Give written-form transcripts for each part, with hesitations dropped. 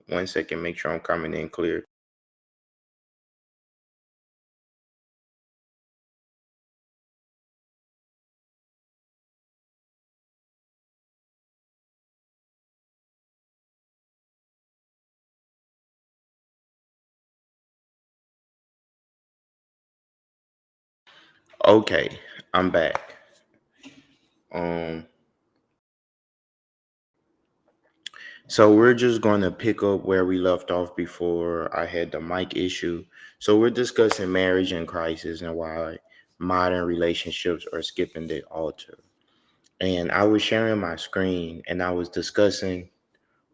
one second, make sure I'm coming in clear. Okay, I'm back. Um, so we're just going to pick up where we left off before I had the mic issue. So we're discussing marriage and crisis and why modern relationships are skipping the altar. And I was sharing my screen and I was discussing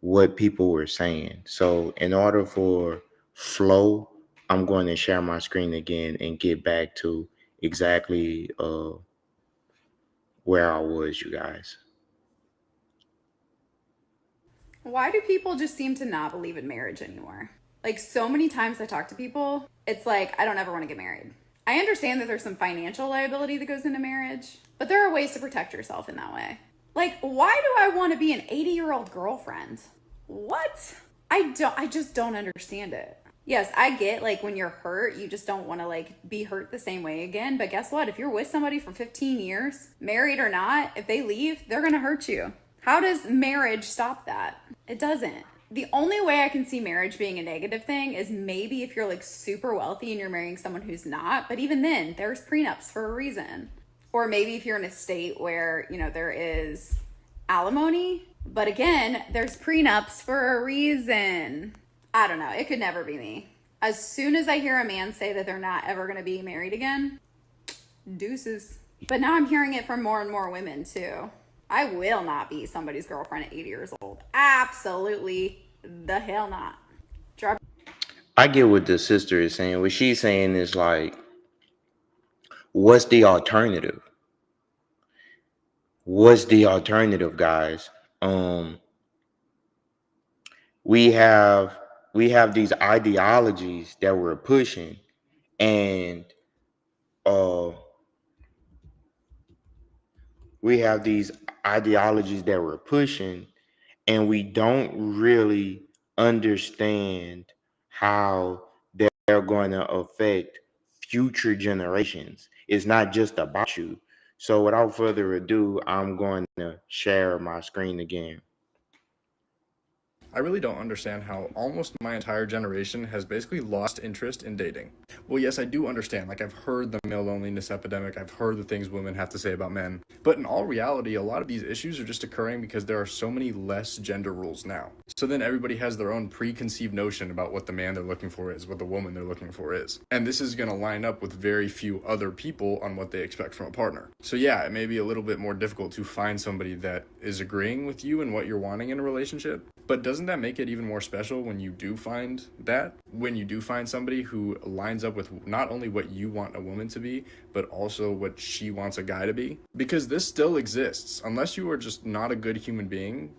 what people were saying. So in order for flow, I'm going to share my screen again and get back to exactly where I was, you guys. Why do people just seem to not believe in marriage anymore? Like, so many times I talk to people, it's like, I don't ever want to get married. I understand that there's some financial liability that goes into marriage, but there are ways to protect yourself in that way. Like, why do I want to be an 80-year-old girlfriend? What? I just don't understand it. Yes, I get like when you're hurt, you just don't want to like be hurt the same way again. But guess what? If you're with somebody for 15 years, married or not, if they leave, they're going to hurt you. How does marriage stop that? It doesn't. The only way I can see marriage being a negative thing is maybe if you're like super wealthy and you're marrying someone who's not. But even then, there's prenups for a reason. Or maybe if you're in a state where, there is alimony. But again, there's prenups for a reason. I don't know. It could never be me. As soon as I hear a man say that they're not ever going to be married again, deuces. But now I'm hearing it from more and more women too. I will not be somebody's girlfriend at 80 years old. Absolutely the hell not. Drop. I get what the sister is saying. What she's saying is like, what's the alternative? What's the alternative, guys? Um, we have we have these ideologies that we're pushing, and uh, we have these ideologies that we're pushing, and we don't really understand how they're going to affect future generations. It's not just about you. So without further ado, I'm going to share my screen again. I really don't understand how almost my entire generation has basically lost interest in dating. Well, yes, I do understand. Like, I've heard the male loneliness epidemic, I've heard the things women have to say about men. But in all reality, a lot of these issues are just occurring because there are so many less gender rules now. So then everybody has their own preconceived notion about what the man they're looking for is, what the woman they're looking for is. And this is going to line up with very few other people on what they expect from a partner. So yeah, it may be a little bit more difficult to find somebody that is agreeing with you and what you're wanting in a relationship. But doesn't that make it even more special when you do find that? When you do find somebody who lines up with not only what you want a woman to be, but also what she wants a guy to be? Because this still exists. Unless you are just not a good human being,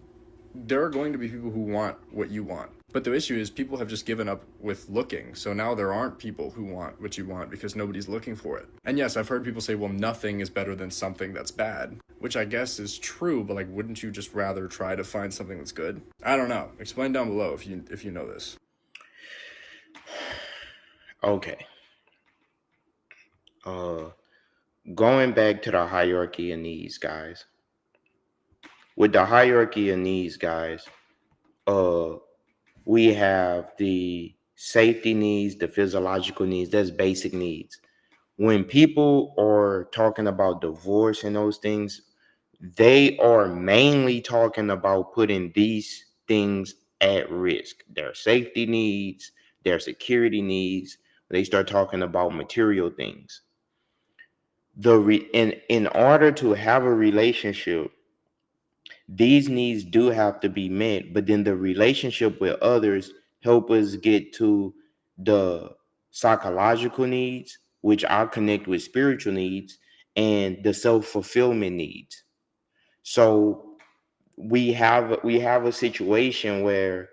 there are going to be people who want what you want. But the issue is people have just given up with looking. So now there aren't people who want what you want because nobody's looking for it. And yes, I've heard people say, well, nothing is better than something that's bad, which I guess is true, but like, wouldn't you just rather try to find something that's good? I don't know. Explain down below if you know this. Okay. Uh, Going back to the hierarchy of needs, guys. With the hierarchy of needs, guys, uh, we have the safety needs, the physiological needs. That's basic needs. When people are talking about divorce and those things, they are mainly talking about putting these things at risk. Their safety needs, their security needs. They start talking about material things. In order to have a relationship, these needs do have to be met, but then the relationship with others help us get to the psychological needs, which I'll connect with spiritual needs, and the self-fulfillment needs. So we have a situation where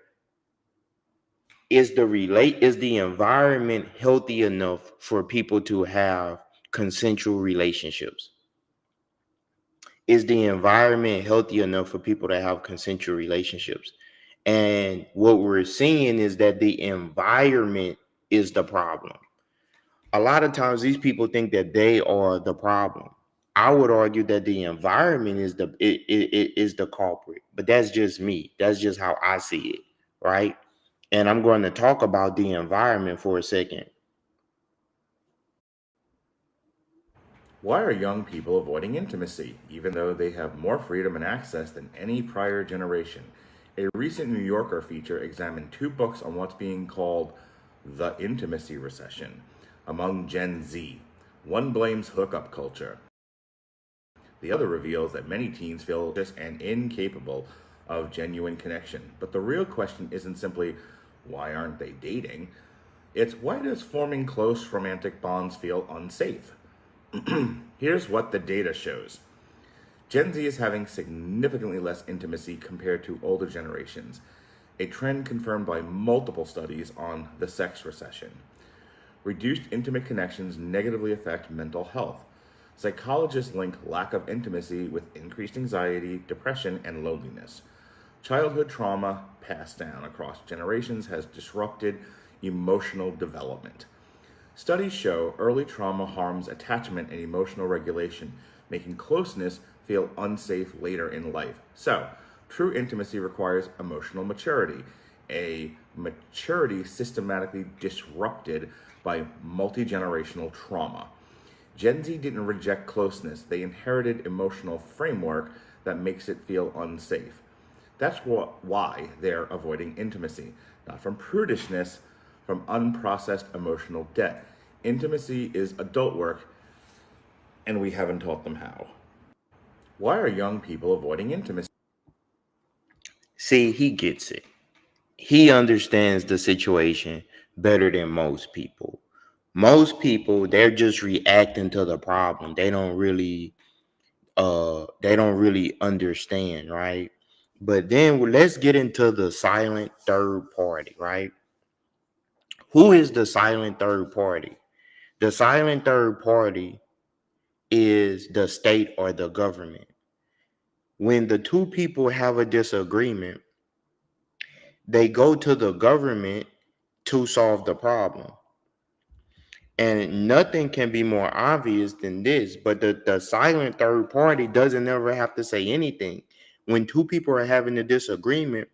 is the environment healthy enough for people to have consensual relationships? Is the environment healthy enough for people to have consensual relationships? And what we're seeing is that the environment is the problem. A lot of times these people think that they are the problem. I would argue that the environment is it is the culprit, but that's just me. That's just how I see it, right? And I'm going to talk about the environment for a second. Why are young people avoiding intimacy, even though they have more freedom and access than any prior generation? A recent New Yorker feature examined two books on what's being called the intimacy recession among Gen Z. One blames hookup culture. The other reveals that many teens feel just and incapable of genuine connection. But the real question isn't simply, why aren't they dating? It's, why does forming close romantic bonds feel unsafe? Here's what the data shows. Gen Z is having significantly less intimacy compared to older generations, a trend confirmed by multiple studies on the sex recession. Reduced intimate connections negatively affect mental health. Psychologists link lack of intimacy with increased anxiety, depression, and loneliness. Childhood trauma passed down across generations has disrupted emotional development. Studies show early trauma harms attachment and emotional regulation, making closeness feel unsafe later in life. So, true intimacy requires emotional maturity, a maturity systematically disrupted by multi-generational trauma. Gen Z didn't reject closeness, they inherited emotional framework that makes it feel unsafe. That's why they're avoiding intimacy, not from prudishness, from unprocessed emotional debt. Intimacy is adult work, and we haven't taught them how. Why are young people avoiding intimacy? See, he gets it. He understands the situation better than most people. Most people, they're just reacting to the problem. They don't really understand, right? But then let's get into the silent third party, right? Who is the silent third party? The silent third party is the state or the government. When the two people have a disagreement, they go to the government to solve the problem. And nothing can be more obvious than this, but the silent third party doesn't ever have to say anything. When two people are having a disagreement,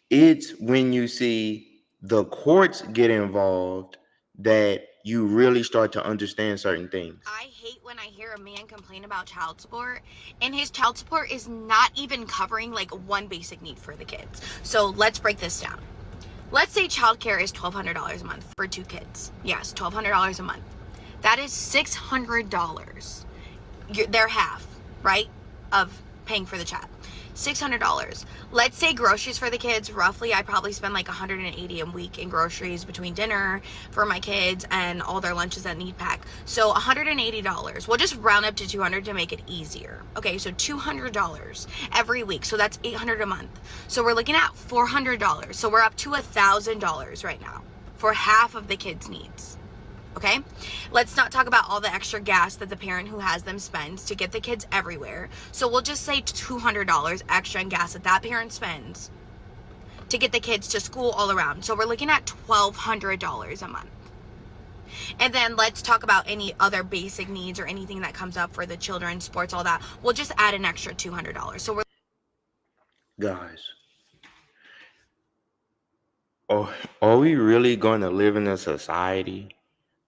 it's when you see the courts get involved that you really start to understand certain things. I hate when I hear a man complain about child support, and his child support is not even covering like one basic need for the kids. So let's break this down. Let's say childcare is $1,200 a month for two kids. Yes, $1,200 a month. That is $600. They're half, right, of paying for the child. $600. Let's say groceries for the kids, roughly I probably spend like $180 a week in groceries between dinner for my kids and all their lunches that need pack. So $180. We'll just round up to $200 to make it easier. Okay, so $200 every week. So that's $800 a month. So we're looking at $400. So we're up to $1,000 right now for half of the kids' needs. Okay, let's not talk about all the extra gas that the parent who has them spends to get the kids everywhere. So we'll just say $200 extra in gas that that parent spends to get the kids to school all around. So we're looking at $1,200 a month. And then let's talk about any other basic needs or anything that comes up for the children, sports, all that. We'll just add an extra $200. So we're Guys, are we really going to live in a society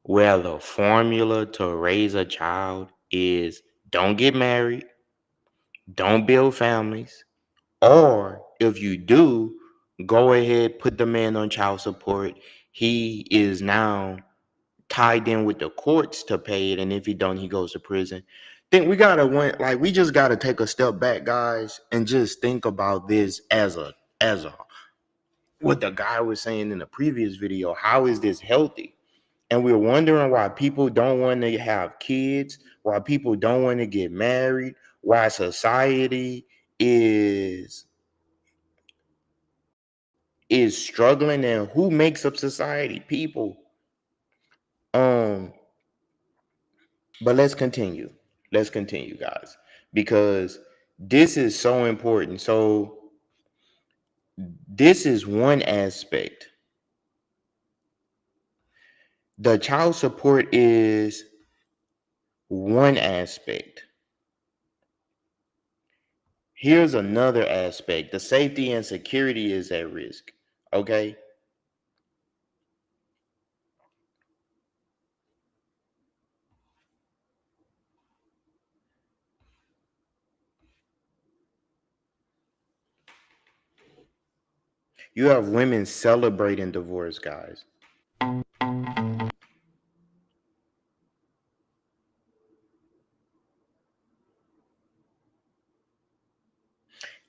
where the formula to raise a child is don't get married, don't build families, or if you do, go ahead, put the man on child support. He is now tied in with the courts to pay it, and if he don't, he goes to prison. Think we just gotta take a step back, guys, and just think about this as a what the guy was saying in the previous video. How is this healthy? And we're wondering why people don't want to have kids, why people don't want to get married, why society is struggling, and who makes up society? People. Um, but let's continue. Let's continue, guys, because This is so important. So this is one aspect. The child support is one aspect. Here's another aspect. The safety and security is at risk. Okay? You have women celebrating divorce, guys.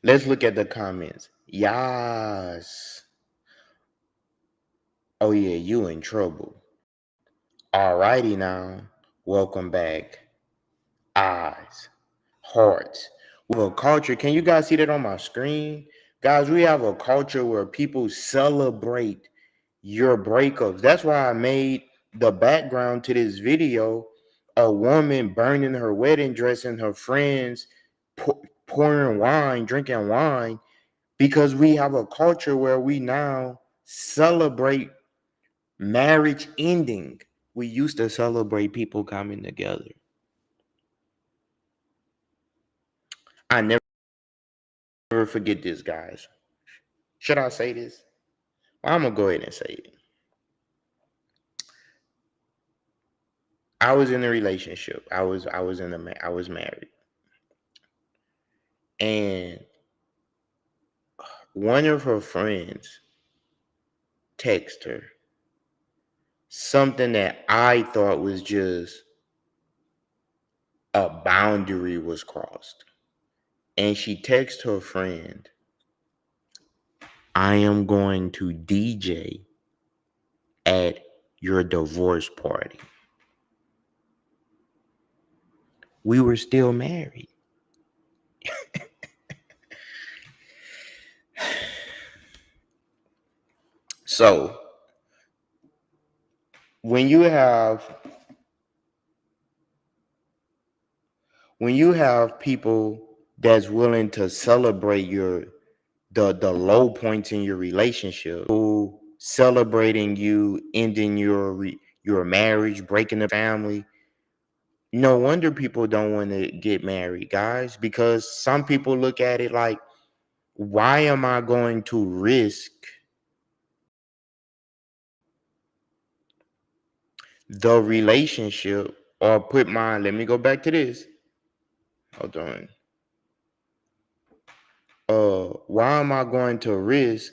Let's look at the comments. Yas. Oh yeah, you in trouble. Alrighty now. Welcome back. Eyes. Hearts. We have a culture. Can you guys see that on my screen? Guys, we have a culture where people celebrate your breakups. That's why I made the background to this video a woman burning her wedding dress and her friends pouring wine, drinking wine, because we have a culture where we now celebrate marriage ending. We used to celebrate people coming together. I never forget this, guys. Should I say this? I'm gonna go ahead and say it. I was in a relationship. I was married, and one of her friends texted her something that I thought was just a boundary was crossed. And she texted her friend, I am going to DJ at your divorce party. We were still married. So when you have people that's willing to celebrate the low points in your relationship, who celebrating you ending your marriage, breaking the family, no wonder people don't want to get married, guys, because some people look at it like, why am I going to risk the relationship or let me go back to this. Hold on. Why am I going to risk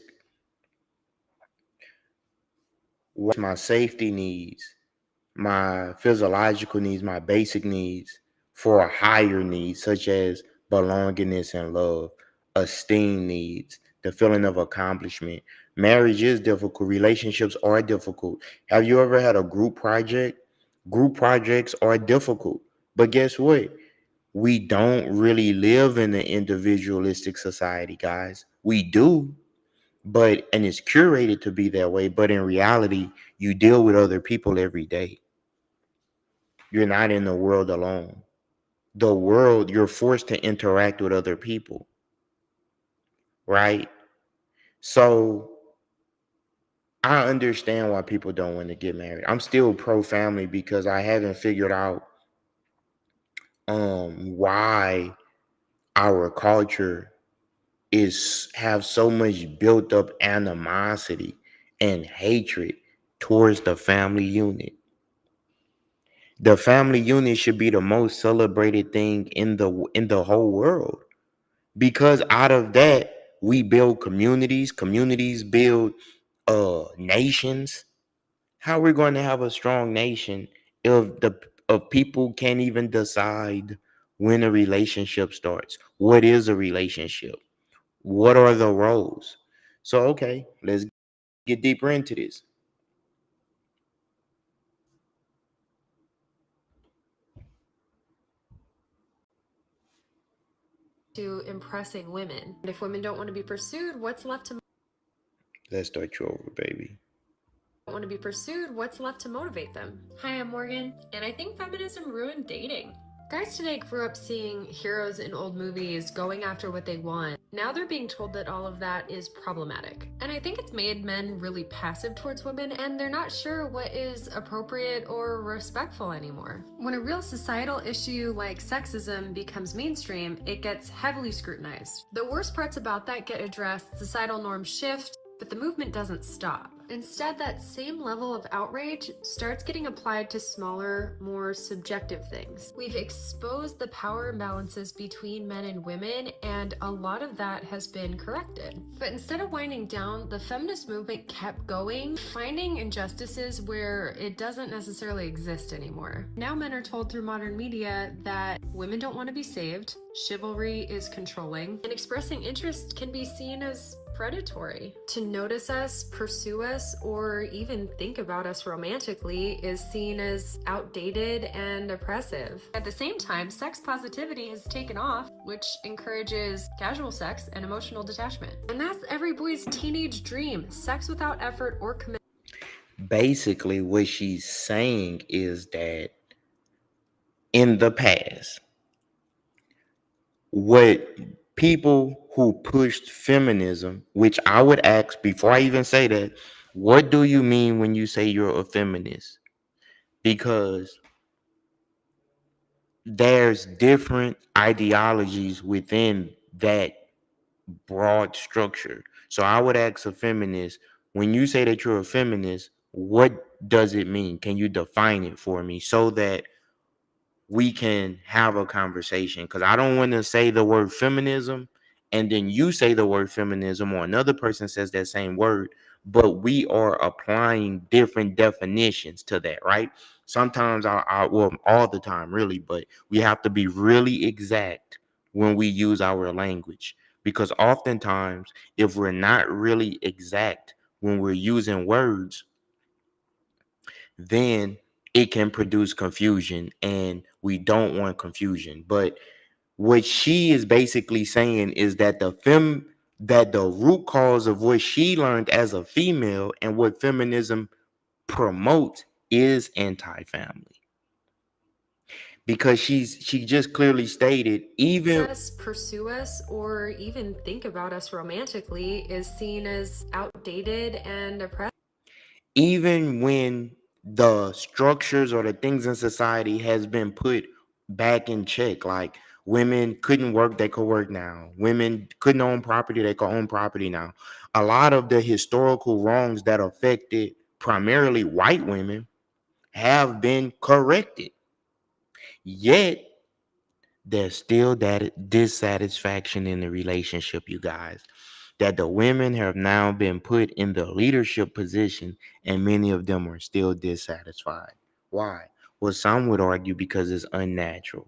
my safety needs, my physiological needs, my basic needs for higher needs such as belongingness and love, esteem needs, the feeling of accomplishment? Marriage is difficult. Relationships are difficult. Have you ever had a group project? Group projects are difficult. But guess what? We don't really live in an individualistic society, guys. We do, and it's curated to be that way, but in reality, you deal with other people every day. You're not in the world alone. The world, you're forced to interact with other people, right? So I understand why people don't want to get married. I'm still pro family because I haven't figured out why our culture have so much built up animosity and hatred towards the family unit. The family unit should be the most celebrated thing in the whole world, because out of that we build communities. Communities build nations. How are we going to have a strong nation if people can't even decide when a relationship starts? What is a relationship? What are the roles? So okay, let's get deeper into this. To impressing women. And if women don't want to be pursued, what's left to Let's start you over, baby. want to be pursued, what's left to motivate them? Hi, I'm Morgan, and I think feminism ruined dating. Guys today grew up seeing heroes in old movies going after what they want. Now they're being told that all of that is problematic. And I think it's made men really passive towards women, and they're not sure what is appropriate or respectful anymore. When a real societal issue like sexism becomes mainstream, it gets heavily scrutinized. The worst parts about that get addressed, societal norms shift, but the movement doesn't stop. Instead, that same level of outrage starts getting applied to smaller, more subjective things. We've exposed the power imbalances between men and women, and a lot of that has been corrected. But instead of winding down, the feminist movement kept going, finding injustices where it doesn't necessarily exist anymore. Now men are told through modern media that women don't want to be saved, chivalry is controlling, and expressing interest can be seen as predatory. To notice us, pursue us, or even think about us romantically is seen as outdated and oppressive. At the same time, sex positivity has taken off, which encourages casual sex and emotional detachment. And that's every boy's teenage dream: sex without effort or commitment. Basically, what she's saying is that in the past, what people who pushed feminism, which I would ask before I even say that, what do you mean when you say you're a feminist? Because there's different ideologies within that broad structure. So I would ask a feminist, when you say that you're a feminist, what does it mean? Can you define it for me so that we can have a conversation? Because I don't want to say the word feminism and then you say the word feminism or another person says that same word, but we are applying different definitions to that, right? Sometimes well, all the time really, but we have to be really exact when we use our language, because oftentimes if we're not really exact when we're using words, then it can produce confusion, and we don't want confusion. But what she is basically saying is that the root cause of what she learned as a female and what feminism promotes is anti-family. Because she just clearly stated, even Us, pursue us, or even think about us romantically is seen as outdated and oppressive. even when the structures or the things in society has been put back in check, like women couldn't work, they could work now. Women couldn't own property, they could own property now. A lot of the historical wrongs that affected primarily white women have been corrected. Yet there's still that dissatisfaction in the relationship, you guys, that the women have now been put in the leadership position and many of them are still dissatisfied. Why? Well, some would argue because it's unnatural.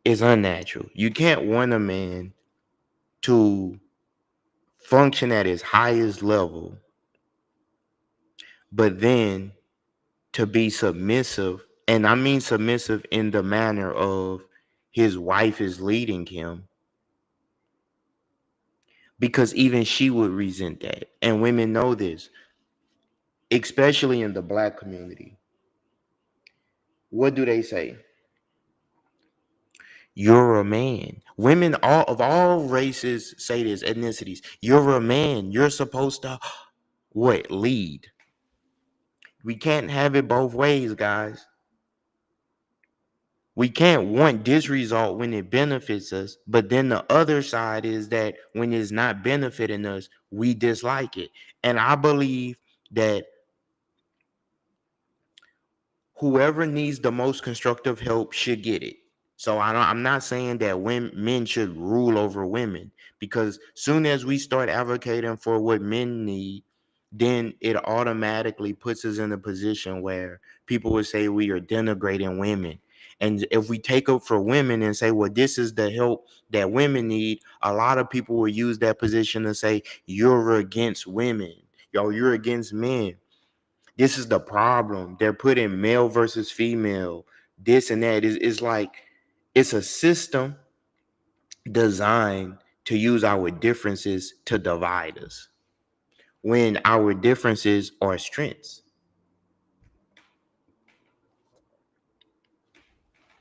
It's unnatural. You can't want a man to function at his highest level, but then to be submissive, and I mean submissive in the manner of his wife is leading him, because even she would resent that. And women know this, especially in the black community. What do they say? You're a man. Women all of all races say this, ethnicities. You're a man. You're supposed to what? Lead. We can't have it both ways, guys. We can't want this result when it benefits us, but then the other side is that when it's not benefiting us, we dislike it. And I believe that whoever needs the most constructive help should get it. So I'm not saying that men should rule over women, because soon as we start advocating for what men need, then it automatically puts us in a position where people would say we are denigrating women. And if we take up for women and say, well, this is the help that women need, a lot of people will use that position to say, you're against women. Yo, you're against men. This is the problem. They're putting male versus female, this and that. It's like it's a system designed to use our differences to divide us when our differences are strengths.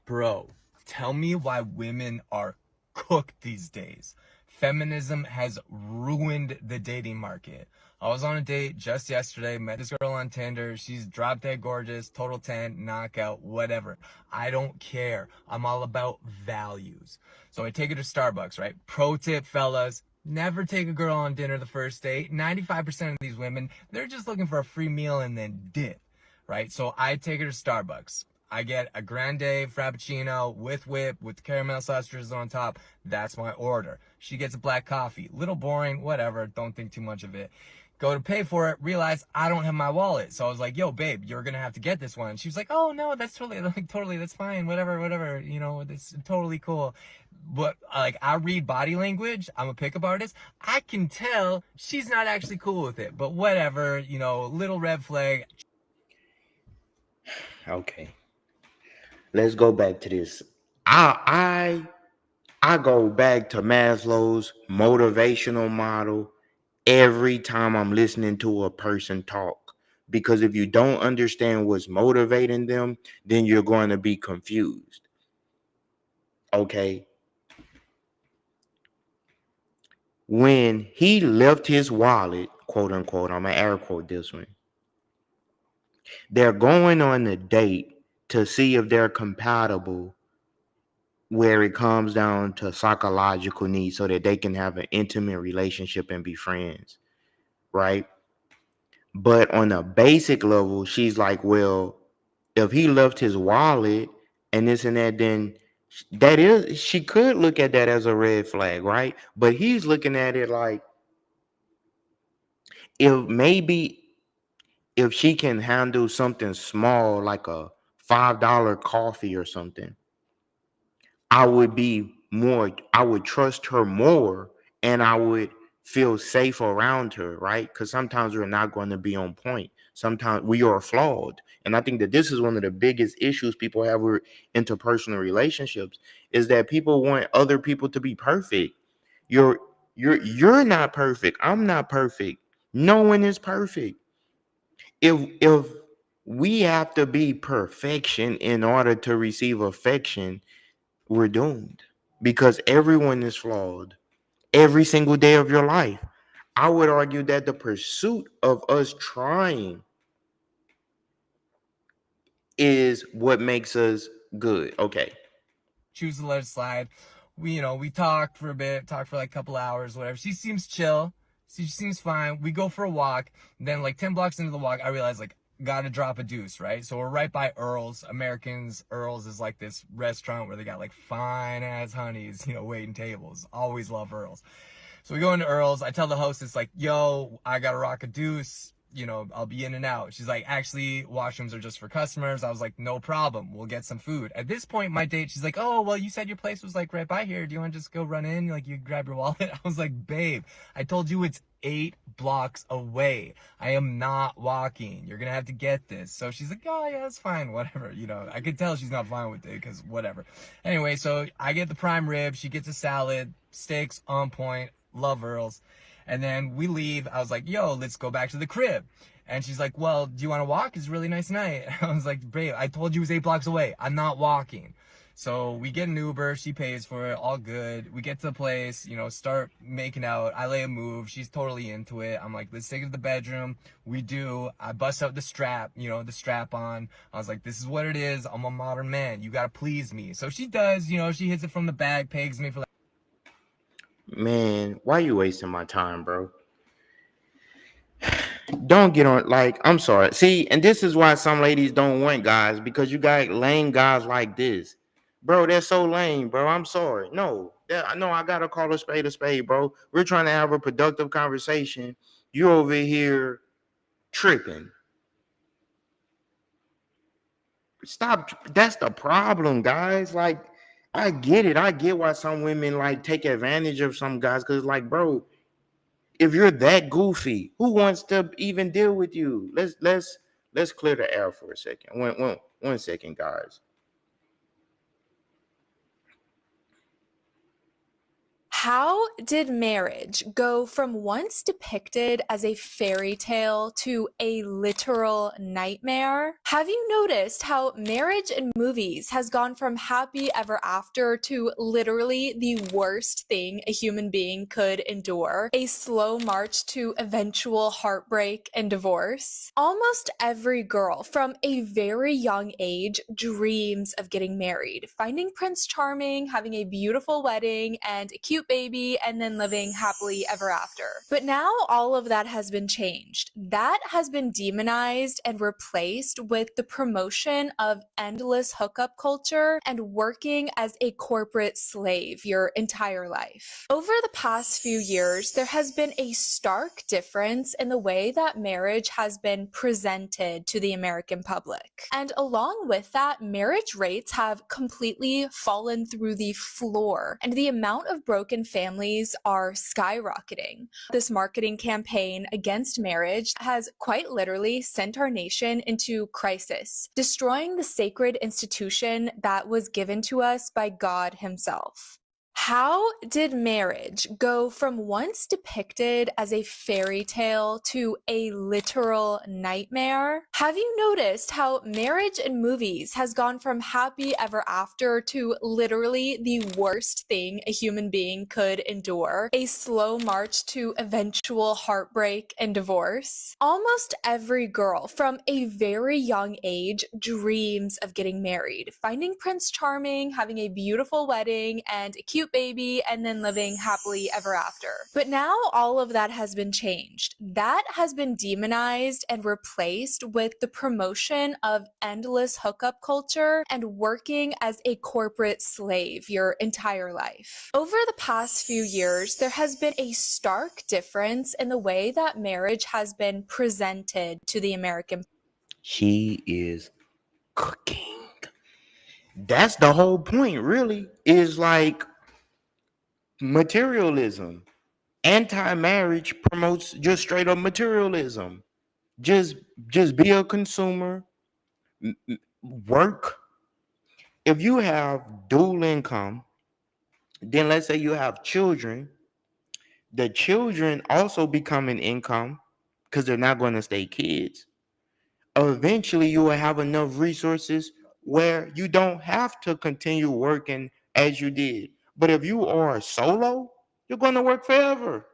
Bro, tell me why women are cooked these days. Feminism has ruined the dating market. I was on a date just yesterday, met this girl on Tinder. She's drop dead gorgeous, total 10, knockout, whatever. I don't care. I'm all about values. So I take her to Starbucks, right? Pro tip, fellas. Never take a girl on dinner the first date. 95% of these women, they're just looking for a free meal and then dip, right? So I take her to Starbucks. I get a grande frappuccino with whip with caramel sauce drizzled on top. That's my order. She gets a black coffee. Little boring, whatever. Don't think too much of it. Go to pay for it, realize I don't have my wallet. So I was like, yo, babe, you're gonna have to get this one. She was like, oh no, that's totally, that's fine, whatever, it's totally cool. But like, I read body language, I'm a pickup artist. I can tell she's not actually cool with it, but whatever, little red flag. Okay. Let's go back to this. I go back to Maslow's motivational model every time I'm listening to a person talk. Because if you don't understand what's motivating them, then you're going to be confused. Okay. When he left his wallet, quote unquote, I'm going to air quote this one. They're going on a date to see if they're compatible where it comes down to psychological needs so that they can have an intimate relationship and be friends, right? But on a basic level, she's like, well, if he left his wallet and this and that, then she could look at that as a red flag, right? But he's looking at it like, if she can handle something small like a $5 coffee or something, I would trust her more, and I would feel safe around her, right? Because sometimes we're not going to be on point. Sometimes we are flawed. And I think that this is one of the biggest issues people have with interpersonal relationships, is that people want other people to be perfect. You're not perfect. I'm not perfect. No one is perfect. If we have to be perfection in order to receive affection, we're doomed, because everyone is flawed every single day of your life. I would argue that the pursuit of us trying is what makes us good. Okay. Choose to let it slide. We talked for a bit, talked for like a couple hours, whatever. She seems chill. She seems fine. We go for a walk. Then like 10 blocks into the walk, I realize like, gotta drop a deuce, right? So we're right by Earl's. Earl's is like this restaurant where they got like fine ass honeys, waiting tables. Always love Earl's. So we go into Earl's. I tell the hostess like, yo, I gotta rock a deuce. I'll be in and out. She's like, actually, washrooms are just for customers. I was like, no problem. We'll get some food. At this point, my date, she's like, oh, well, you said your place was like right by here. Do you want to just go run in? Like, you grab your wallet? I was like, babe, I told you it's 8 blocks away. I am not walking. You're going to have to get this. So she's like, oh, yeah, that's fine. Whatever. I could tell she's not fine with it because whatever. Anyway, so I get the prime rib. She gets a salad, steaks on point. Love Earl's. And then we leave. I was like, yo, let's go back to the crib. And she's like, well, do you want to walk? It's a really nice night. I was like, babe, I told you it was 8 blocks away. I'm not walking. So we get an Uber. She pays for it. All good. We get to the place, start making out. I lay a move. She's totally into it. I'm like, let's take it to the bedroom. We do. I bust out the strap, the strap on. I was like, this is what it is. I'm a modern man. You got to please me. So she does, she hits it from the bag, pegs me for Man, why you wasting my time, bro? Don't get on, like, I'm sorry. See, and this is why some ladies don't want guys, because you got lame guys like this. Bro, they're so lame, bro. I'm sorry. No, I gotta call a spade, bro. We're trying to have a productive conversation. You're over here tripping. Stop. That's the problem, guys. Like, I get it. I get why some women like take advantage of some guys, because like, bro, if you're that goofy, who wants to even deal with you? Let's clear the air for a second. One second, guys. How did marriage go from once depicted as a fairy tale to a literal nightmare? Have you noticed how marriage in movies has gone from happy ever after to literally the worst thing a human being could endure? A slow march to eventual heartbreak and divorce? Almost every girl from a very young age dreams of getting married, finding Prince Charming, having a beautiful wedding and a cute baby, and then living happily ever after. But now all of that has been changed. That has been demonized and replaced with the promotion of endless hookup culture and working as a corporate slave your entire life. Over the past few years, there has been a stark difference in the way that marriage has been presented to the American public. And along with that, marriage rates have completely fallen through the floor, and the amount of broken families are skyrocketing. This marketing campaign against marriage has quite literally sent our nation into crisis, destroying the sacred institution that was given to us by God Himself. How did marriage go from once depicted as a fairy tale to a literal nightmare? Have you noticed how marriage in movies has gone from happy ever after to literally the worst thing a human being could endure? A slow march to eventual heartbreak and divorce? Almost every girl from a very young age dreams of getting married, finding Prince Charming, having a beautiful wedding and a cute baby, and then living happily ever after. But now all of that has been changed. That has been demonized and replaced with the promotion of endless hookup culture and working as a corporate slave your entire life. Over the past few years, there has been a stark difference in the way that marriage has been presented to the American. She is cooking. That's the whole point, really, is like materialism. Anti-marriage promotes just straight up materialism. Just just be a consumer, work. If you have dual income, then let's say you have children, the children also become an income because they're not going to stay kids. Eventually you will have enough resources where you don't have to continue working as you did. But if you are solo, you're going to work forever.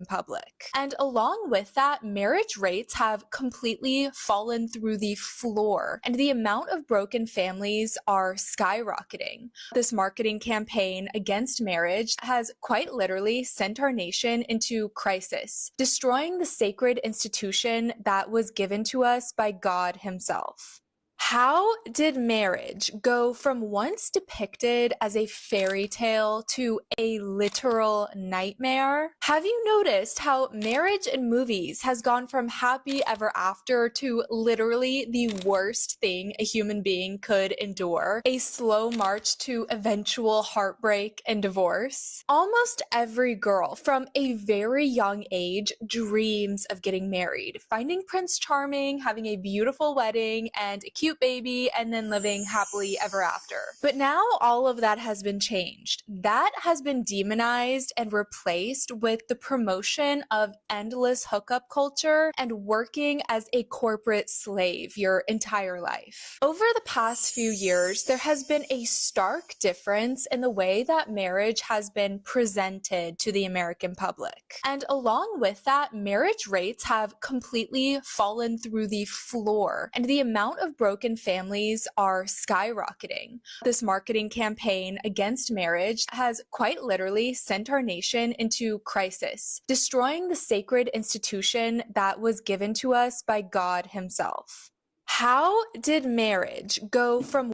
Public. And along with that, marriage rates have completely fallen through the floor, and the amount of broken families are skyrocketing. This marketing campaign against marriage has quite literally sent our nation into crisis, destroying the sacred institution that was given to us by God Himself. How did marriage go from once depicted as a fairy tale to a literal nightmare? Have you noticed how marriage in movies has gone from happy ever after to literally the worst thing a human being could endure? A slow march to eventual heartbreak and divorce? Almost every girl from a very young age dreams of getting married, finding Prince Charming, having a beautiful wedding and a cute baby, and then living happily ever after. But now all of that has been changed. That has been demonized and replaced with the promotion of endless hookup culture and working as a corporate slave your entire life. Over the past few years, there has been a stark difference in the way that marriage has been presented to the American public. And along with that, marriage rates have completely fallen through the floor, and the amount of broken families are skyrocketing. This marketing campaign against marriage has quite literally sent our nation into crisis, destroying the sacred institution that was given to us by God Himself. How did marriage go from...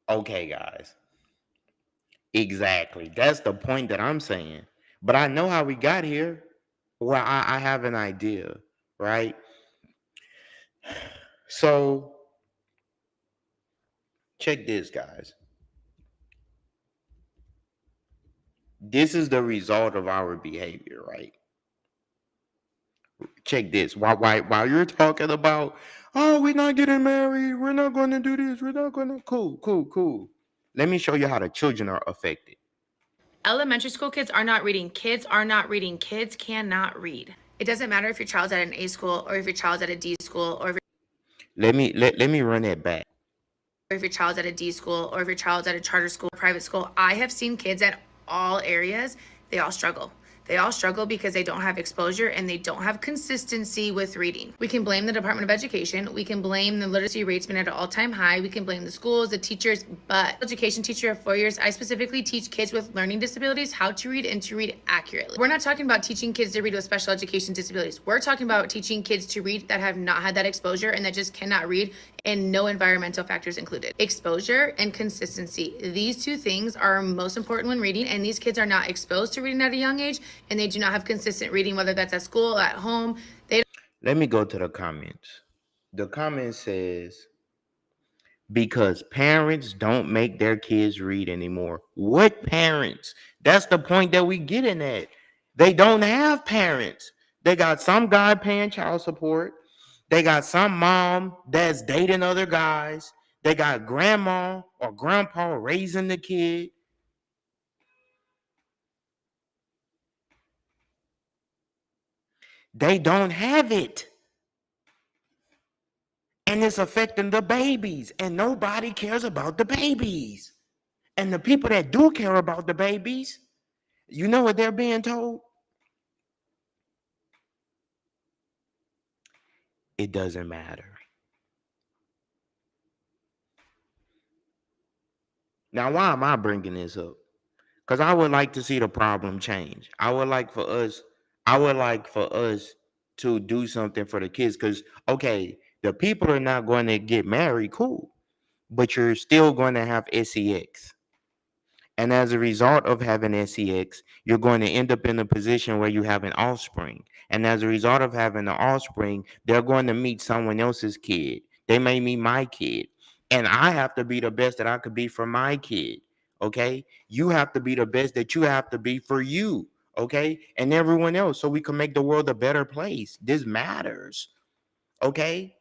Okay, guys. Exactly. That's the point that I'm saying. But I know how we got here. Well, I have an idea, right? So check this, guys. This is the result of our behavior, right? Check this. While you're talking about, oh, we're not getting married, we're not going to do this, we're not going to, cool. Let me show you how the children are affected. Elementary school kids are not reading. Kids are not reading. Kids cannot read. It doesn't matter if your child's at an A school or if your child's at a D school or Let me run that back. if your child's at a D school or if your child's at a charter school, private school. I have seen kids at all areas. They all struggle. They all struggle because they don't have exposure and they don't have consistency with reading. We can blame the Department of Education. We can blame the literacy rates being at an all-time high. We can blame the schools, the teachers, but education teacher of 4 years, I specifically teach kids with learning disabilities how to read and to read accurately. We're not talking about teaching kids to read with special education disabilities. We're talking about teaching kids to read that have not had that exposure and that just cannot read, and no environmental factors included. Exposure and consistency. These two things are most important when reading, and these kids are not exposed to reading at a young age, and they do not have consistent reading, whether that's at school, at home. Let me go to the comments. The comment says, because parents don't make their kids read anymore. What parents? That's the point that we getting at. They don't have parents. They got some guy paying child support. They got some mom that's dating other guys. They got grandma or grandpa raising the kid. They don't have it. And it's affecting the babies, and nobody cares about the babies. And the people that do care about the babies, you know what they're being told? It doesn't matter. Now, why am I bringing this up? Because I would like to see the problem change. I would like for us to do something for the kids. Because, okay, the people are not going to get married, cool. But you're still going to have sex. And as a result of having sex, you're going to end up in a position where you have an offspring. And as a result of having an offspring, they're going to meet someone else's kid. They may meet my kid. And I have to be the best that I could be for my kid. Okay? You have to be the best that you have to be for you. Okay? And everyone else, so we can make the world a better place. This matters. Okay?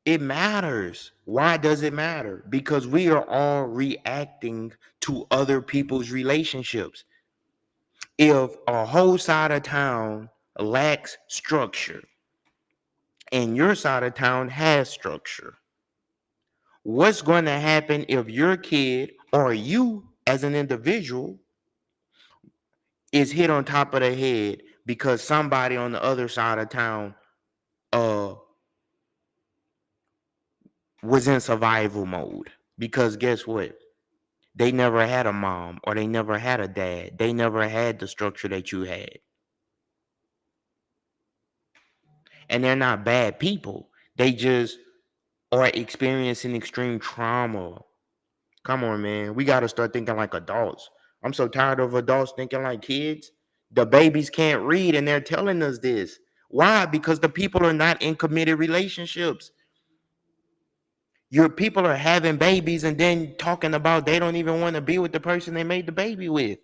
It matters. Why does it matter? Because we are all reacting to other people's relationships. If a whole side of town lacks structure and your side of town has structure, what's going to happen if your kid or you as an individual is hit on top of the head because somebody on the other side of town was in survival mode? Because guess what? They never had a mom or they never had a dad. They never had the structure that you had. And they're not bad people. They just are experiencing extreme trauma. Come on, man. We got to start thinking like adults. I'm so tired of adults thinking like kids. The babies can't read and they're telling us this. Why? Because the people are not in committed relationships. Your people are having babies and then talking about they don't even want to be with the person they made the baby with.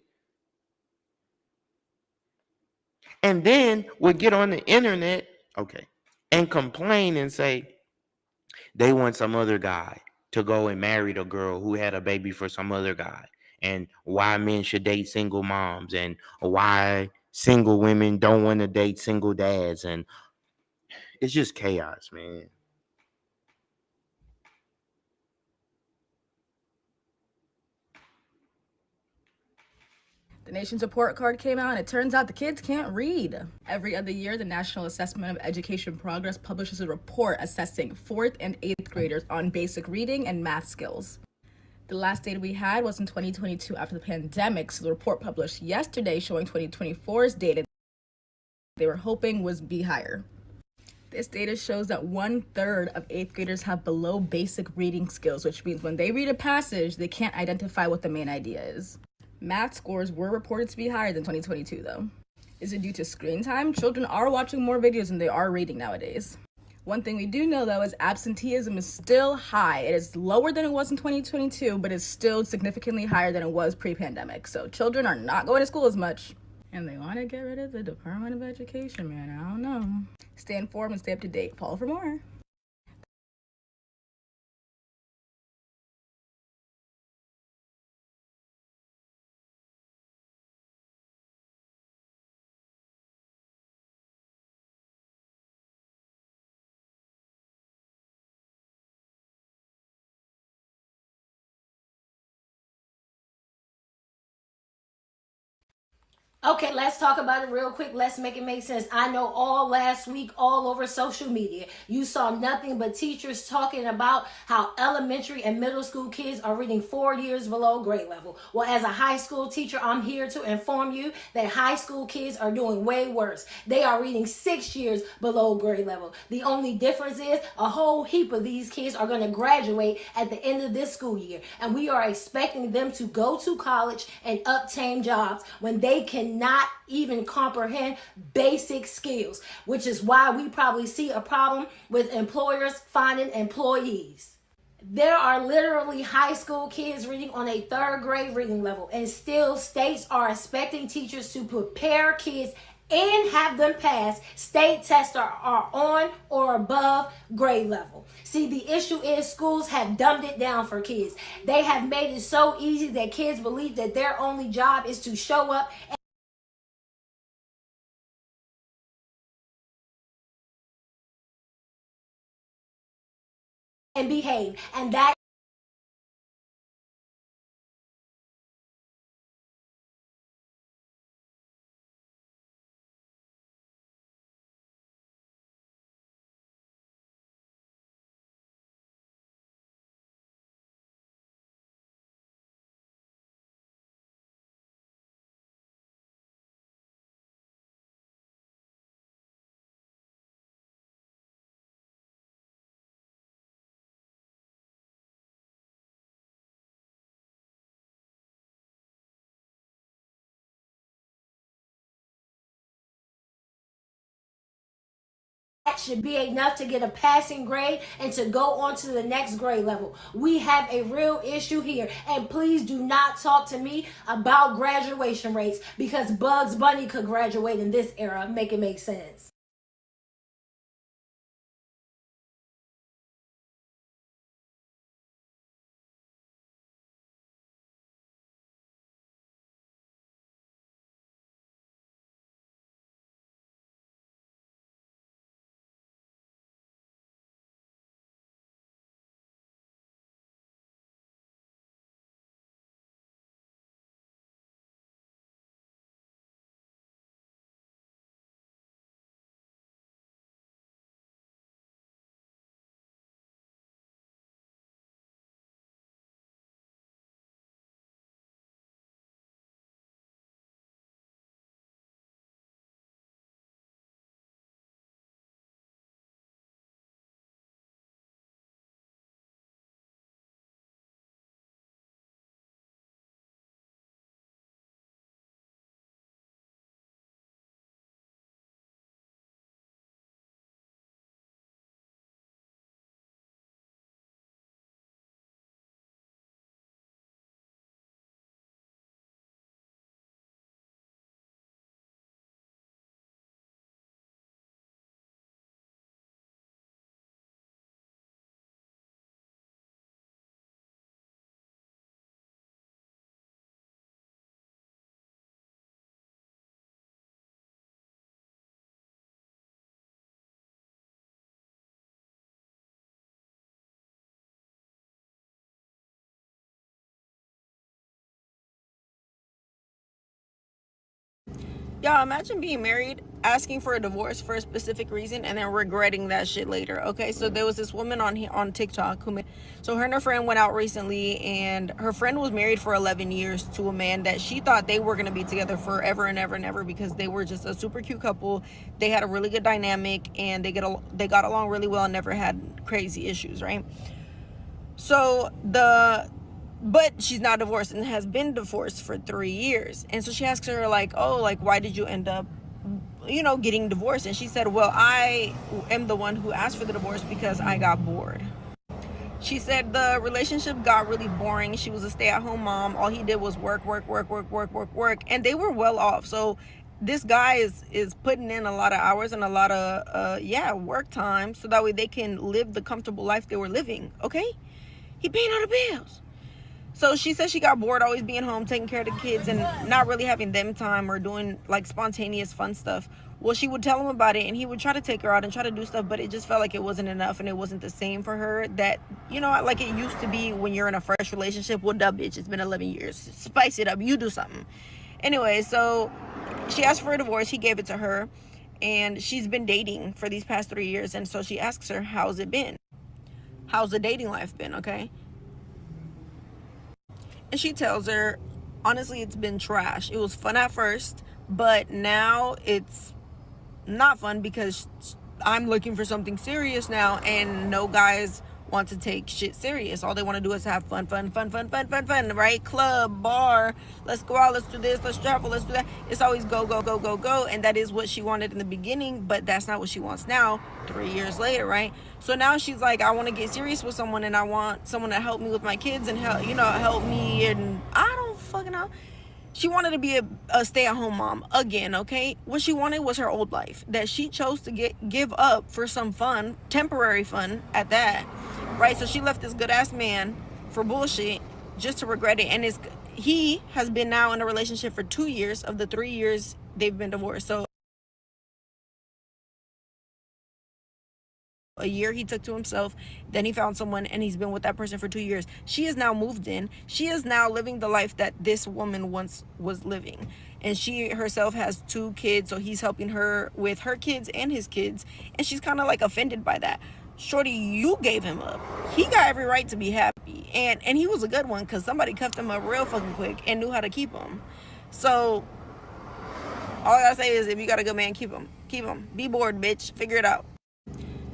And then we'll get on the internet, okay, and complain and say they want some other guy to go and marry the girl who had a baby for some other guy. And why men should date single moms and why single women don't want to date single dads. And it's just chaos, man. The nation's report card came out, and it turns out the kids can't read. Every other year, the National Assessment of Education Progress publishes a report assessing 4th and 8th graders on basic reading and math skills. The last data we had was in 2022 after the pandemic, so the report published yesterday showing 2024's data they were hoping was be higher. This data shows that 1/3 of 8th graders have below basic reading skills, which means when they read a passage, they can't identify what the main idea is. Math scores were reported to be higher than 2022, though. Is it due to screen time? Children are watching more videos than they are reading nowadays. One thing we do know, though, is absenteeism is still high. It is lower than it was in 2022, but it's still significantly higher than it was pre-pandemic. So children are not going to school as much. And they want to get rid of the Department of Education, man. I don't know. Stay informed and stay up to date. Follow for more. Okay, let's talk about it real quick. Let's make it make sense. I know all last week, all over social media, you saw nothing but teachers talking about how elementary and middle school kids are reading 4 years below grade level. Well, as a high school teacher, I'm here to inform you that high school kids are doing way worse. They are reading 6 years below grade level. The only difference is a whole heap of these kids are going to graduate at the end of this school year. And we are expecting them to go to college and obtain jobs when they cannot even comprehend basic skills, which is why we probably see a problem with employers finding employees. There are literally high school kids reading on a 3rd grade reading level, and still states are expecting teachers to prepare kids and have them pass state tests are on or above grade level. See, the issue is schools have dumbed it down for kids. They have made it so easy that kids believe that their only job is to show up and behave. And that should be enough to get a passing grade and to go on to the next grade level. We have a real issue here, and please do not talk to me about graduation rates, because Bugs Bunny could graduate in this era. Make it make sense. Y'all, imagine being married, asking for a divorce for a specific reason, and then regretting that shit later. Okay, so there was this woman on TikTok so her and her friend went out recently, and her friend was married for 11 years to a man that she thought they were going to be together forever and ever and ever, because they were just a super cute couple. They had a really good dynamic, and they got along really well and never had crazy issues, right? So but she's now divorced and has been divorced for 3 years. And so she asks her, like, oh, like, why did you end up, getting divorced? And she said, well, I am the one who asked for the divorce because I got bored. She said the relationship got really boring. She was a stay-at-home mom. All he did was work. And they were well off. So this guy is putting in a lot of hours and a lot of, work time, so that way they can live the comfortable life they were living, okay? He paying all the bills. So she said she got bored always being home, taking care of the kids, and not really having them time or doing like spontaneous fun stuff. Well, she would tell him about it, and he would try to take her out and try to do stuff, but it just felt like it wasn't enough, and it wasn't the same for her that, like it used to be when you're in a fresh relationship. Well, duh, bitch, it's been 11 years. Spice it up. You do something. Anyway, so she asked for a divorce. He gave it to her, and she's been dating for these past 3 years. And so she asks her, how's it been? How's the dating life been? Okay. And she tells her, honestly, it's been trash. It was fun at first, but now it's not fun because I'm looking for something serious now, and no guys want to take shit serious. All they want to do is have fun, right? Club, bar, let's go out, let's do this, let's travel, let's do that. It's always go, go, go, go, go. And that is what she wanted in the beginning, but that's not what she wants now, 3 years later, right? So now she's like, I want to get serious with someone, and I want someone to help me with my kids and help me, and I don't fucking know. She wanted to be a stay-at-home mom again, okay? What she wanted was her old life that she chose to give up for some fun, temporary fun at that, right? So she left this good-ass man for bullshit just to regret it. And he has been now in a relationship for 2 years of the 3 years they've been divorced. So a year he took to himself, then he found someone, and he's been with that person for 2 years. She is now moved in. She is now living the life that this woman once was living, and she herself has 2 kids, so he's helping her with her kids and his kids, and she's kind of like offended by that. Shorty, you gave him up. He got every right to be happy, and he was a good one because somebody cuffed him up real fucking quick and knew how to keep him. So all I gotta say is, if you got a good man, keep him. Be bored, bitch. Figure it out.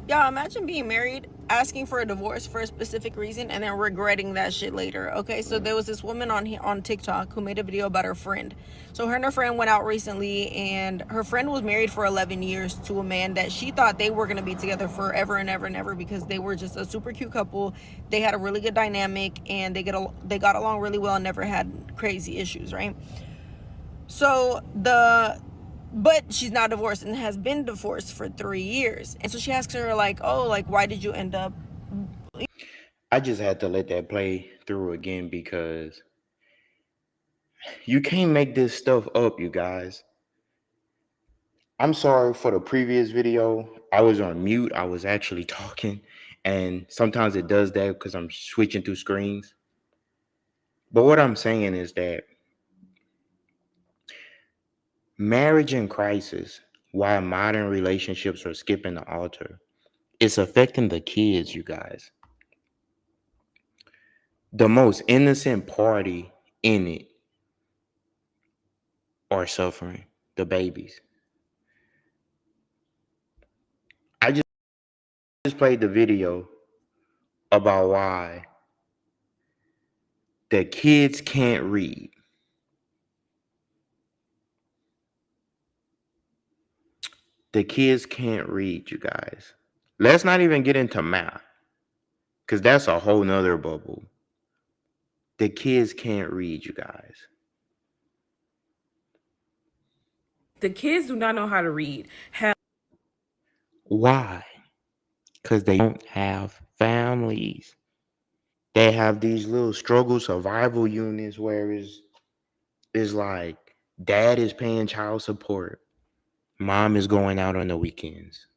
Y'all, imagine being married, asking for a divorce for a specific reason, and then regretting that shit later. Okay, so there was this woman on TikTok who made a video about her friend. So her and her friend went out recently, and her friend was married for 11 years to a man that she thought they were going to be together forever and ever and ever, because they were just a super cute couple. They had a really good dynamic, and they got along really well and never had crazy issues, right? So but she's now divorced and has been divorced for 3 years. And so she asks her, like, oh, like, why did you end up? I just had to let that play through again because you can't make this stuff up, you guys. I'm sorry for the previous video. I was on mute. I was actually talking. And sometimes it does that because I'm switching through screens. But what I'm saying is that marriage in crisis, why modern relationships are skipping the altar, it's affecting the kids, you guys. The most innocent party in it are suffering, the babies. I just played the video about why the kids can't read. The kids can't read, you guys. Let's not even get into math, because that's a whole nother bubble. The kids can't read, you guys. The kids do not know how to read. Why? Because they don't have families. They have these little struggle survival units where it's like dad is paying child support, mom is going out on the weekends.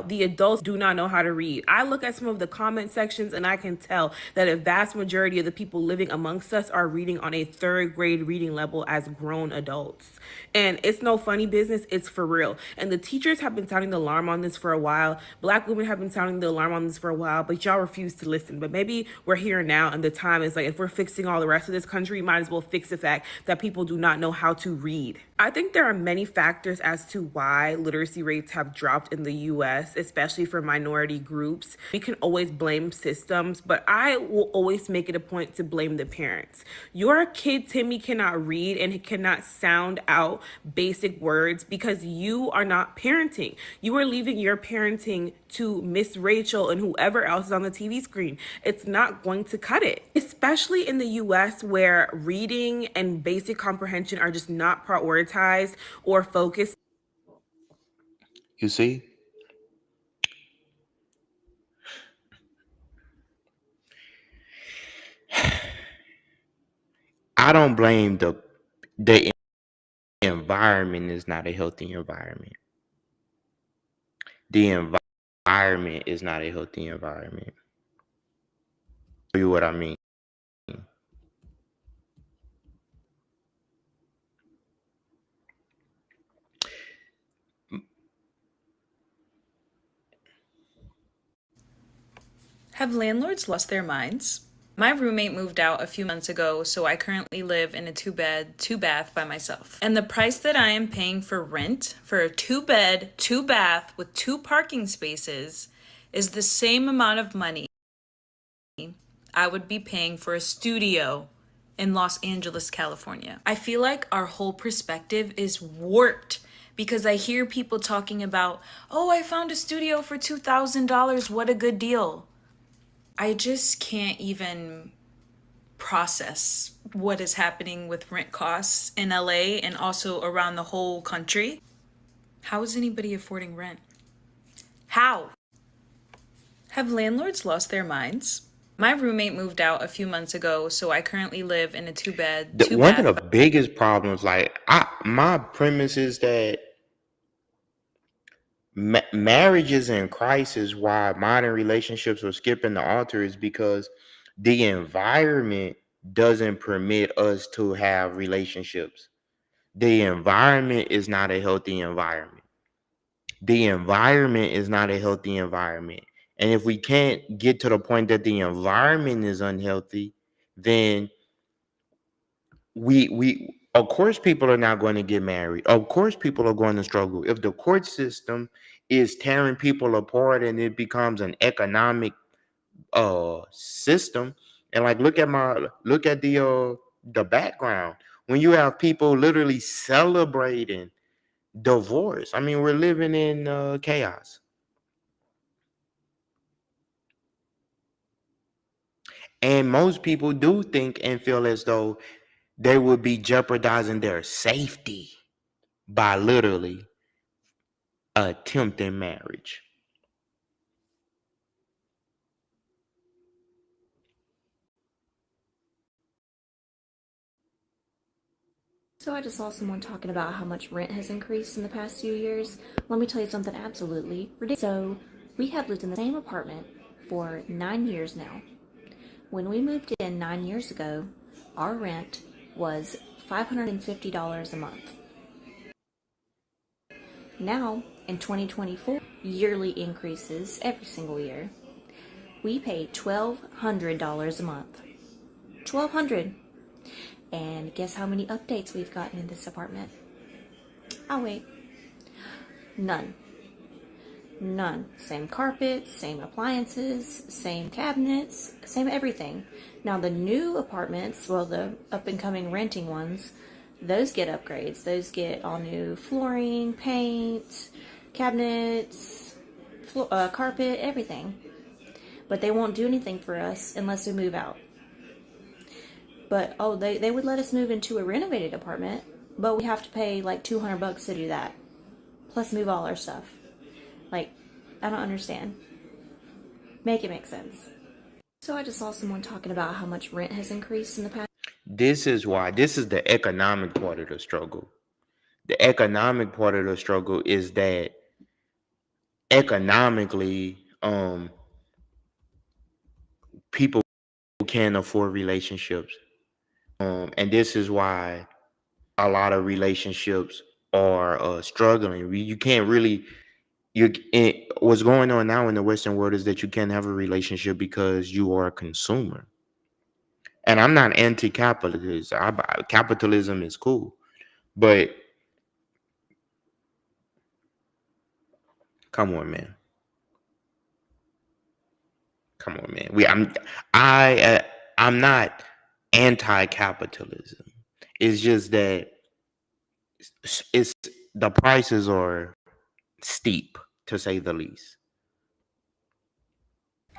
The adults do not know how to read. I look at some of the comment sections and I can tell that a vast majority of the people living amongst us are reading on a 3rd grade reading level as grown adults. And it's no funny business, it's for real. And the teachers have been sounding the alarm on this for a while. Black women have been sounding the alarm on this for a while, but y'all refuse to listen. But maybe we're here now, and the time is like, if we're fixing all the rest of this country, might as well fix the fact that people do not know how to read. I think there are many factors as to why literacy rates have dropped in the US, especially for minority groups. We can always blame systems, but I will always make it a point to blame the parents. Your kid, Timmy, cannot read and cannot sound out basic words because you are not parenting. You are leaving your parenting to Miss Rachel and whoever else is on the TV screen. It's not going to cut it, especially in the US where reading and basic comprehension are just not prioritized or focused. You see? I don't blame the environment is not a healthy environment. The environment is not a healthy environment. Tell you what I mean. Have landlords lost their minds? My roommate moved out a few months ago, so I currently live in a 2-bed, 2-bath by myself. And the price that I am paying for rent for a 2-bed, 2-bath with 2 parking spaces is the same amount of money I would be paying for a studio in Los Angeles, California. I feel like our whole perspective is warped because I hear people talking about, oh, I found a studio for $2,000, what a good deal. I just can't even process what is happening with rent costs in LA and also around the whole country. How is anybody affording rent? How? Have landlords lost their minds? My roommate moved out a few months ago, so I currently live in a 2-bed, 2-bath. One of the biggest problems, my premise is that marriage is in crisis. Why modern relationships are skipping the altar is because the environment doesn't permit us to have relationships. The environment is not a healthy environment. The environment is not a healthy environment. And if we can't get to the point that the environment is unhealthy, then we of course people are not going to get married. Of course people are going to struggle. If the court system is tearing people apart and it becomes an economic system, and like look at the background when you have people literally celebrating divorce. I mean, we're living in chaos. And most people do think and feel as though they would be jeopardizing their safety by literally attempting marriage. So I just saw someone talking about how much rent has increased in the past few years. Let me tell you something absolutely ridiculous. So we have lived in the same apartment for 9 years now. When we moved in 9 years ago, our rent was $550 a month. Now, in 2024, yearly increases every single year. We pay $1,200 a month. $1,200. And guess how many updates we've gotten in this apartment? I'll wait. None. None. Same carpets, same appliances, same cabinets, same everything. Now the new apartments, well, the up and coming renting ones, those get upgrades. Those get all new flooring, paint, cabinets, carpet, everything. But they won't do anything for us unless we move out. But, oh, they would let us move into a renovated apartment, but we have to pay like $200 to do that. Plus move all our stuff. Like, I don't understand. Make it make sense. So I just saw someone talking about how much rent has increased in the past. This is the economic part of the struggle. The economic part of the struggle is that economically, people can't afford relationships. And this is why a lot of relationships are struggling. You can't really, what's going on now in the Western world is that you can't have a relationship because you are a consumer. And I'm not anti-capitalist. Capitalism is cool, but come on, man. Come on, man. I'm not anti-capitalism. It's just that it's the prices are steep, to say the least.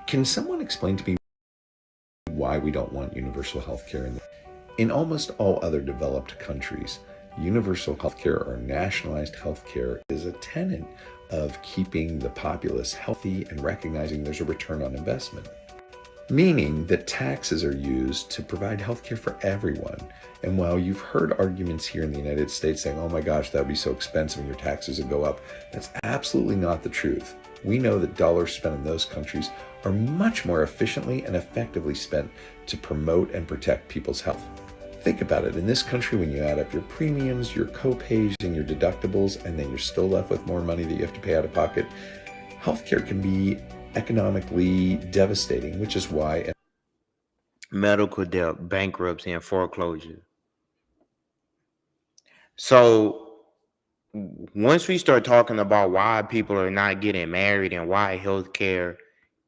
Can someone explain to me why we don't want universal health care? In almost all other developed countries, universal health care or nationalized health care is a tenet of keeping the populace healthy and recognizing there's a return on investment. Meaning that taxes are used to provide health care for everyone. And while you've heard arguments here in the United States saying, oh my gosh, that would be so expensive and your taxes would go up, that's absolutely not the truth. We know that dollars spent in those countries are much more efficiently and effectively spent to promote and protect people's health. Think about it. In this country, when you add up your premiums, your co-pays, and your deductibles, and then you're still left with more money that you have to pay out of pocket, healthcare can be economically devastating, which is why medical debt, bankruptcy, and foreclosure. So once we start talking about why people are not getting married and why healthcare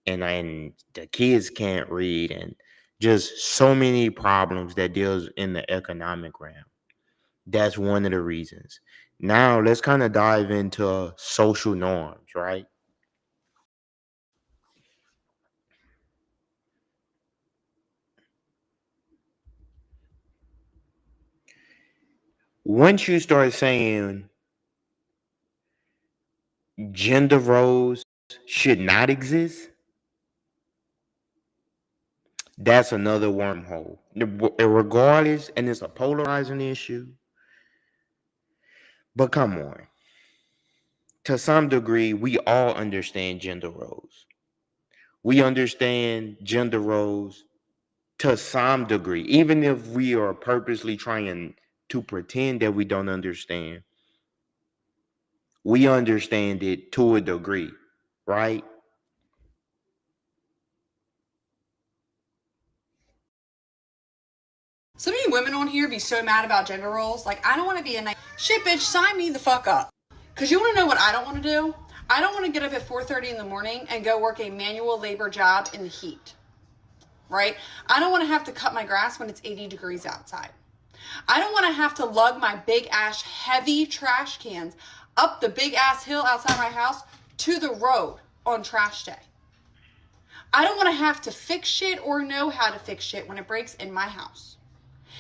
and the kids can't read and just so many problems that deals in the economic realm, that's one of the reasons. Now let's kind of dive into social norms, right? Once you start saying gender roles should not exist, that's another wormhole. Regardless, and it's a polarizing issue, but come on. To some degree, we all understand gender roles. We understand gender roles to some degree, even if we are purposely trying to pretend that we don't understand. We understand it to a degree, right? Some of you women on here be so mad about gender roles. Like, I don't want to be a nice shit, bitch. Sign me the fuck up. Cause you want to know what I don't want to do? I don't want to get up at 4:30 in the morning and go work a manual labor job in the heat. Right? I don't want to have to cut my grass when it's 80 degrees outside. I don't want to have to lug my big ass heavy trash cans up the big ass hill outside my house to the road on trash day. I don't want to have to fix shit or know how to fix shit when it breaks in my house.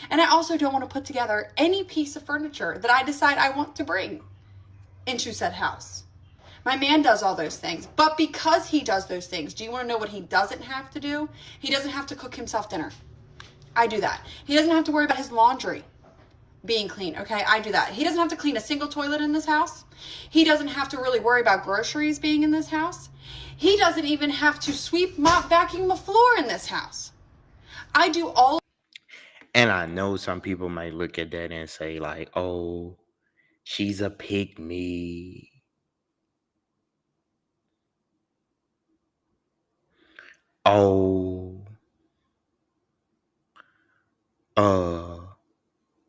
And I also don't want to put together any piece of furniture that I decide I want to bring into said house. My man does all those things. But because he does those things, do you want to know what he doesn't have to do? He doesn't have to cook himself dinner. I do that. He doesn't have to worry about his laundry being clean, okay? I do that. He doesn't have to clean a single toilet in this house. He doesn't have to really worry about groceries being in this house. He doesn't even have to sweep, mop, vacuum the floor in this house. I do all. And I know some people might look at that and say, like, oh, she's a pick me. Oh,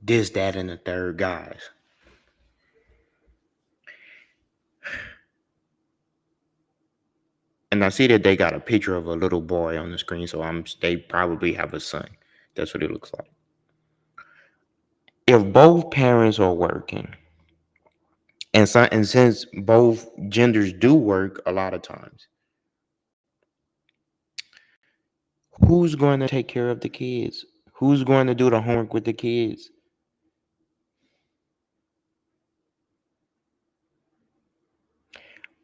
this, that, and the third, guys. And I see that they got a picture of a little boy on the screen, so they probably have a son. That's what it looks like. If both parents are working, and since both genders do work a lot of times, who's going to take care of the kids? Who's going to do the homework with the kids?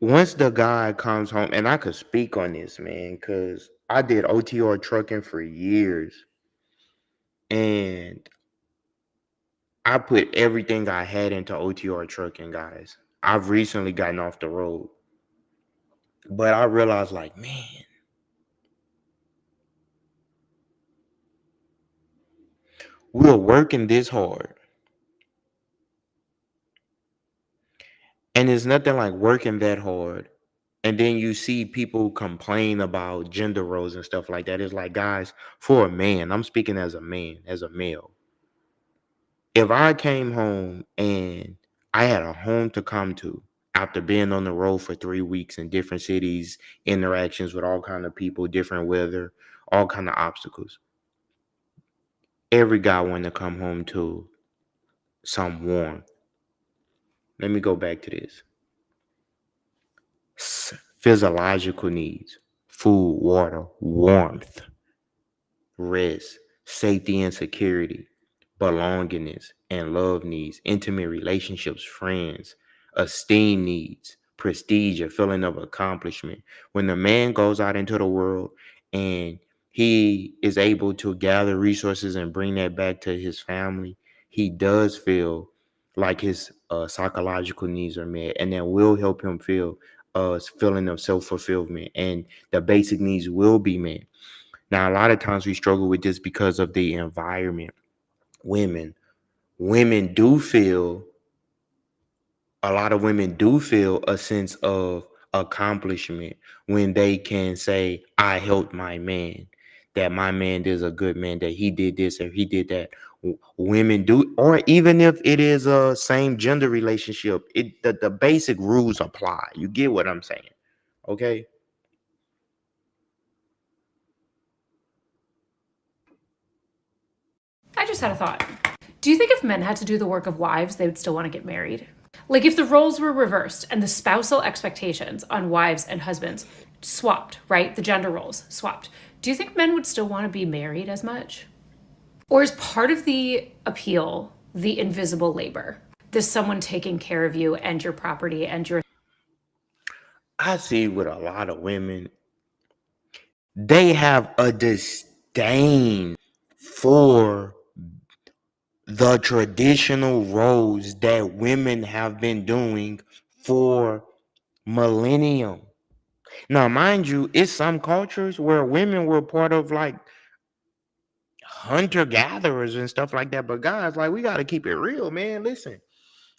Once the guy comes home, and I could speak on this, man, because I did OTR trucking for years, and I put everything I had into OTR trucking, guys. I've recently gotten off the road, but I realized, like, man, we're working this hard. And it's nothing like working that hard. And then you see people complain about gender roles and stuff like that. It's like, guys, for a man, I'm speaking as a man, as a male. If I came home and I had a home to come to after being on the road for 3 weeks in different cities, interactions with all kind of people, different weather, all kind of obstacles, every guy wanted to come home to some warmth. Let me go back to this. Physiological needs: food, water, warmth, rest, safety and security, belongingness and love needs, intimate relationships, friends, esteem needs, prestige, a feeling of accomplishment. When the man goes out into the world and he is able to gather resources and bring that back to his family, he does feel like his psychological needs are met, and that will help him feel a feeling of self-fulfillment, and the basic needs will be met. Now, a lot of times we struggle with this because of the environment. Women do feel, a lot of women do feel a sense of accomplishment when they can say, I helped my man, that my man is a good man, that he did this or he did that. Women do, or even if it is a same gender relationship, the basic rules apply. You get what I'm saying? Okay. I just had a thought. Do you think if men had to do the work of wives, they would still want to get married? Like if the roles were reversed and the spousal expectations on wives and husbands swapped, right? The gender roles swapped. Do you think men would still want to be married as much? Or is part of the appeal the invisible labor? There's someone taking care of you and your property and your... I see with a lot of women, they have a disdain for the traditional roles that women have been doing for millennium. Now, mind you, it's some cultures where women were part of like hunter gatherers and stuff like that. But guys, like, we got to keep it real, man. Listen,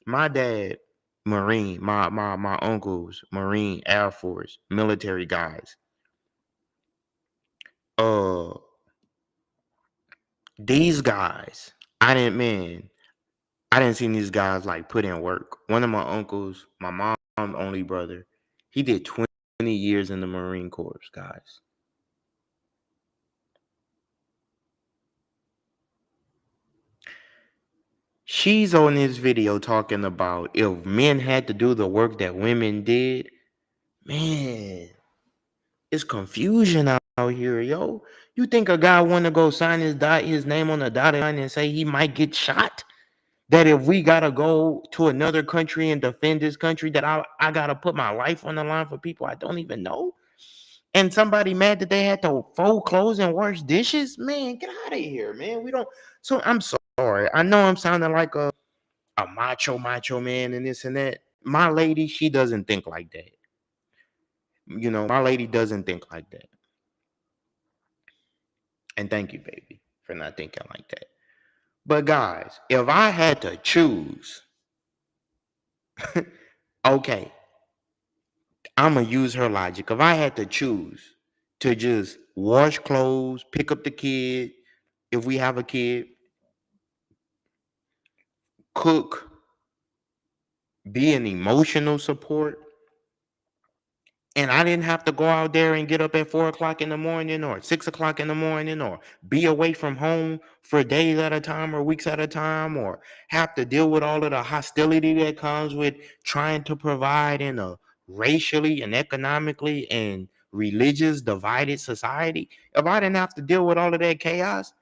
my dad, Marine, my uncles, Marine, Air Force, military guys. These guys, I didn't see these guys like put in work. One of my uncles, my mom's only brother, he did 20 years in the Marine Corps, guys. She's on this video talking about if men had to do the work that women did, man, it's confusion out here, yo. You think a guy want to go sign his name on a dotted line and say he might get shot? That if we gotta go to another country and defend this country, that I gotta put my life on the line for people I don't even know? And somebody mad that they had to fold clothes and wash dishes? Man, get out of here, man. We don't. So I'm sorry. I know I'm sounding like a macho man and this and that. My lady, she doesn't think like that. You know, my lady doesn't think like that. And thank you, baby, for not thinking like that. But guys, if I had to choose, okay, I'm going to use her logic. If I had to choose to just wash clothes, pick up the kid, if we have a kid, cook, be an emotional support, and I didn't have to go out there and get up at 4 o'clock in the morning or 6 o'clock in the morning or be away from home for days at a time or weeks at a time or have to deal with all of the hostility that comes with trying to provide in a racially and economically and religious divided society. If I didn't have to deal with all of that chaos,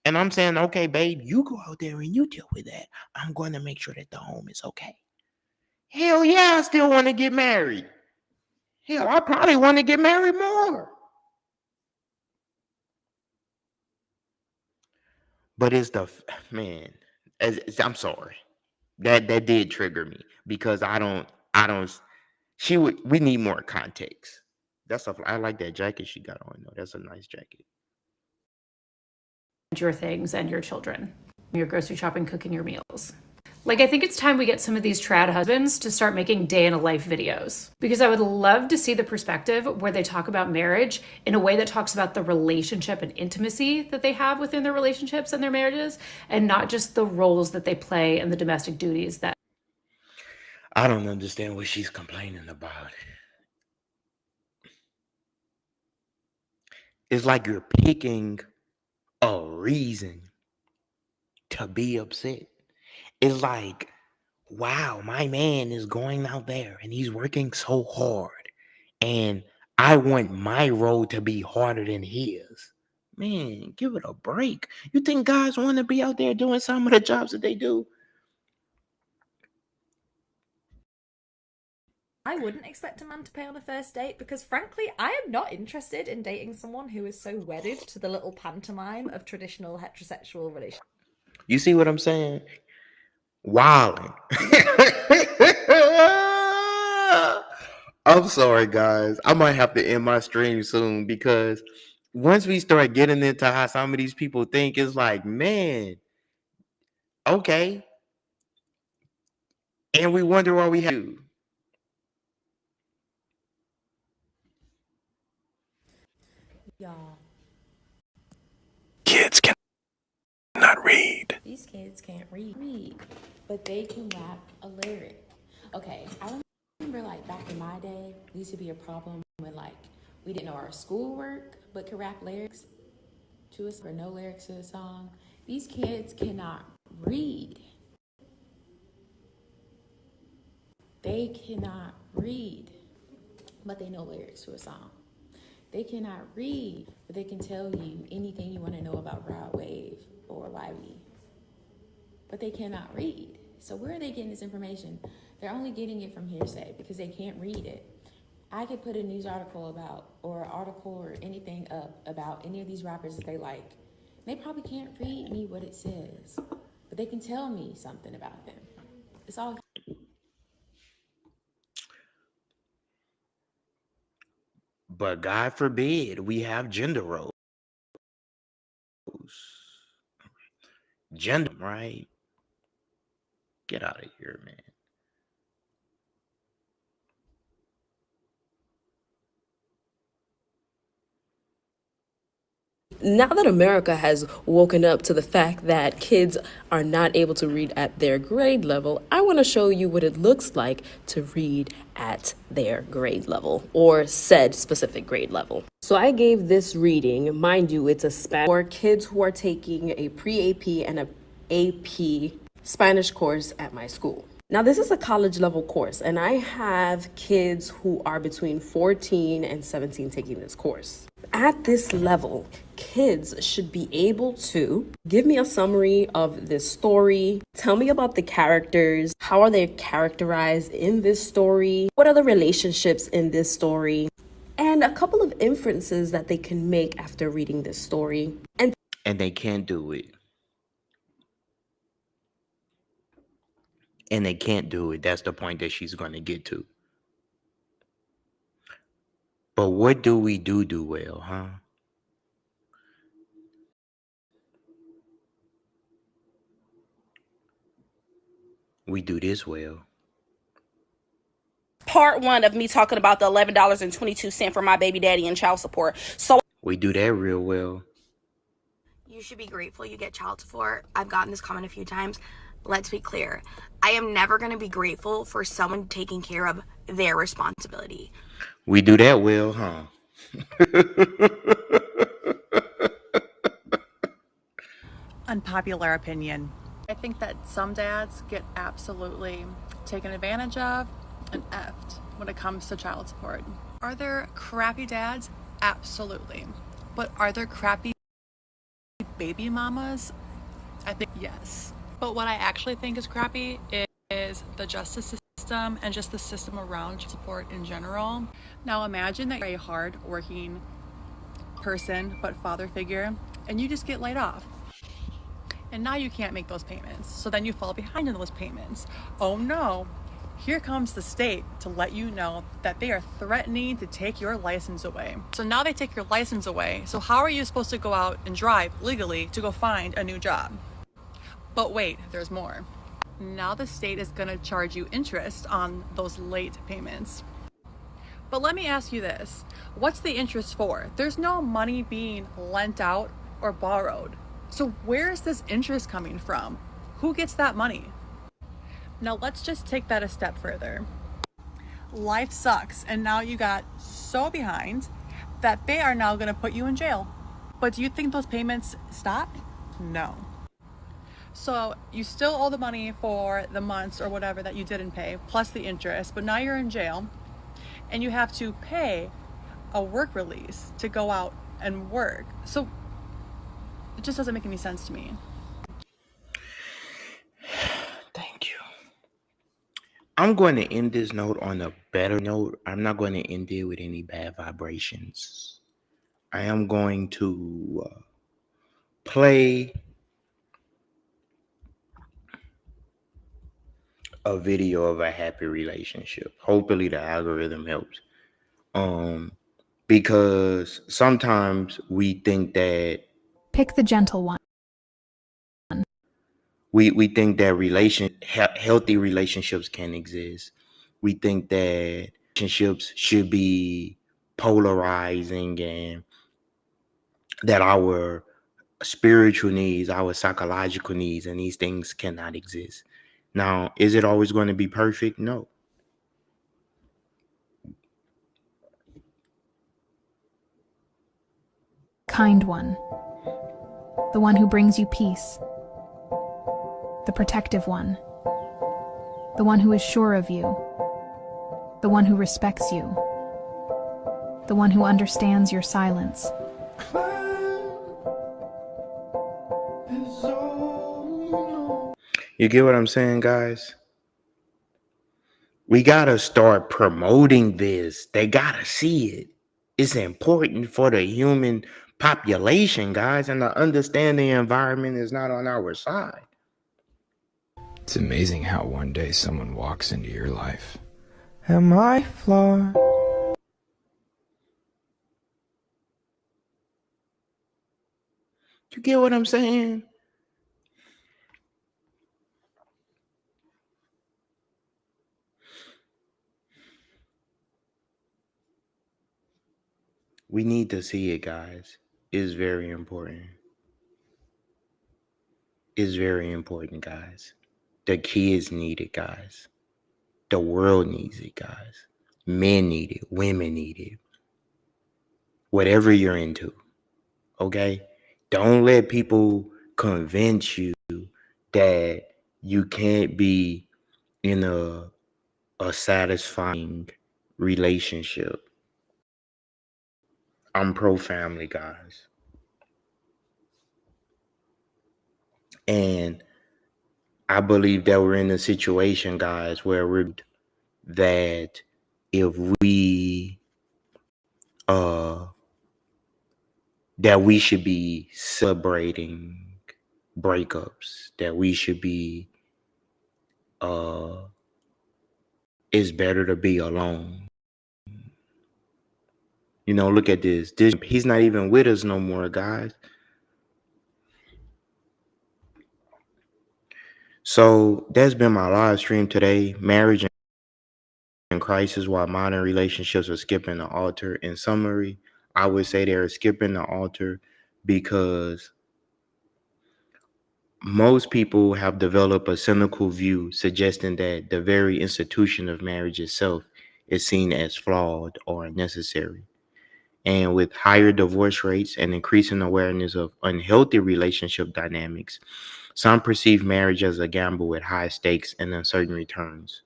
and I'm saying, okay, babe, you go out there and you deal with that, I'm going to make sure that the home is okay. Hell yeah, I still want to get married. Hell, I probably want to get married more. But it's man, I'm sorry. That did trigger me because I don't we need more context. I like that jacket she got on though. That's a nice jacket. Your things and your children, your grocery shopping, cooking your meals. Like, I think it's time we get some of these trad husbands to start making day in a life videos, because I would love to see the perspective where they talk about marriage in a way that talks about the relationship and intimacy that they have within their relationships and their marriages, and not just the roles that they play and the domestic duties that... I don't understand what she's complaining about. It's like you're picking a reason to be upset. It's like, wow, my man is going out there and he's working so hard, and I want my road to be harder than his. Man, give it a break. You think guys want to be out there doing some of the jobs that they do? I wouldn't expect a man to pay on a first date because, frankly, I am not interested in dating someone who is so wedded to the little pantomime of traditional heterosexual relationships. You see what I'm saying? Wilding. I'm sorry, guys. I might have to end my stream soon because once we start getting into how some of these people think, it's like, man, okay. And we wonder why we have to. kids can't read, but they can rap a lyric. Okay, I remember like back in my day, there used to be a problem when like we didn't know our schoolwork, but could rap lyrics to us or no lyrics to a song. These kids cannot read. They cannot read, but they know lyrics to a song. They cannot read, but they can tell you anything you want to know about Rod Wave or Wiley. But they cannot read. So where are they getting this information? They're only getting it from hearsay because they can't read it. I could put a news article about, or an article or anything up about any of these rappers that they like. They probably can't read me what it says, but they can tell me something about them. It's all. But God forbid we have gender roles. Gender, right? Get out of here, man. Now that America has woken up to the fact that kids are not able to read at their grade level, I want to show you what it looks like to read at their grade level or said specific grade level. So I gave this reading, mind you, it's a Spanish for kids who are taking a pre-AP and a AP Spanish course at my school. Now, this is a college level course, and I have kids who are between 14 and 17 taking this course. At this level, kids should be able to give me a summary of this story, tell me about the characters, how are they characterized in this story, what are the relationships in this story, and a couple of inferences that they can make after reading this story. And they can't do it. And they can't do it. That's the point that she's going to get to. But what do we do well, huh? We do this well. Part one of me talking about the $11.22 for my baby daddy and child support. So we do that real well. You should be grateful you get child support. I've gotten this comment a few times. Let's be clear. I am never going to be grateful for someone taking care of their responsibility. We do that well, huh? Unpopular opinion. I think that some dads get absolutely taken advantage of and effed when it comes to child support. Are there crappy dads? Absolutely. But are there crappy baby mamas? I think yes. But what I actually think is crappy is the justice system and just the system around support in general. Now imagine that you're a hard-working person but father figure and you just get laid off. And now you can't make those payments. So then you fall behind in those payments. Oh no, here comes the state to let you know that they are threatening to take your license away. So now they take your license away. So how are you supposed to go out and drive legally to go find a new job? But wait, there's more. Now the state is gonna charge you interest on those late payments. But let me ask you this, what's the interest for? There's no money being lent out or borrowed. So where is this interest coming from? Who gets that money? Now let's just take that a step further. Life sucks, and now you got so behind that they are now gonna put you in jail. But do you think those payments stop? No. So you still owe the money for the months or whatever that you didn't pay, plus the interest, but now you're in jail and you have to pay a work release to go out and work. So it just doesn't make any sense to me. Thank you. I'm going to end this note on a better note. I'm not going to end it with any bad vibrations. I am going to play a video of a happy relationship. Hopefully the algorithm helps. Because sometimes we think that pick the gentle one. We think that healthy relationships can exist. We think that relationships should be polarizing and that our spiritual needs, our psychological needs, and these things cannot exist. Now, is it always going to be perfect? No. Kind one. The one who brings you peace. The protective one. The one who is sure of you. The one who respects you. The one who understands your silence. You get what I'm saying, guys? We gotta start promoting this. They gotta see it. It's important for the human population, guys, and to understand the environment is not on our side. It's amazing how one day someone walks into your life. Am I flawed? You get what I'm saying? We need to see it, guys. It's very important. It's very important, guys. The kids need it, guys. The world needs it, guys. Men need it. Women need it. Whatever you're into, okay? Don't let people convince you that you can't be in a satisfying relationship. I'm pro-family, guys. And I believe that we're in a situation, guys, where that if we that we should be celebrating breakups, that we should be it's better to be alone. You know, look at this. He's not even with us no more, guys. So that's been my live stream today. Marriage and crisis while modern relationships are skipping the altar. In summary, I would say they're skipping the altar because most people have developed a cynical view suggesting that the very institution of marriage itself is seen as flawed or unnecessary. And with higher divorce rates and increasing awareness of unhealthy relationship dynamics, some perceive marriage as a gamble with high stakes and uncertain returns.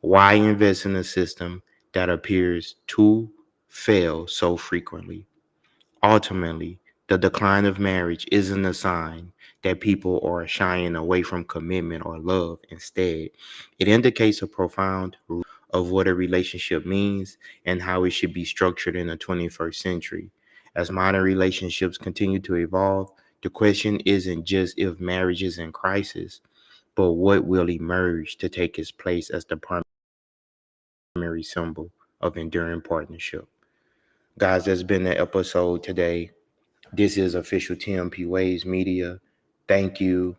Why invest in a system that appears to fail so frequently? Ultimately, the decline of marriage isn't a sign that people are shying away from commitment or love. Instead, it indicates a profound root of what a relationship means and how it should be structured in the 21st century. As modern relationships continue to evolve, the question isn't just if marriage is in crisis, but what will emerge to take its place as the primary symbol of enduring partnership. Guys, that's been the episode today. This is official TMP Waves Media. Thank you.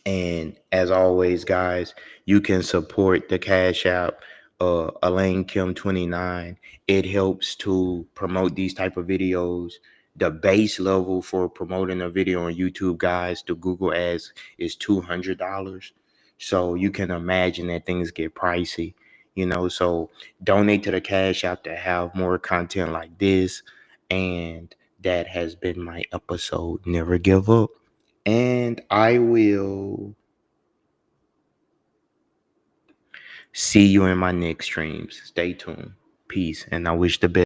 And as always, guys, you can support the Cash App, Elaine Kim 29. It helps to promote these type of videos. The base level for promoting a video on YouTube, guys, the Google Ads is $200. So you can imagine that things get pricey, you know. So donate to the Cash App to have more content like this. And that has been my episode. Never give up. And I will see you in my next streams. Stay tuned. Peace. And I wish the best.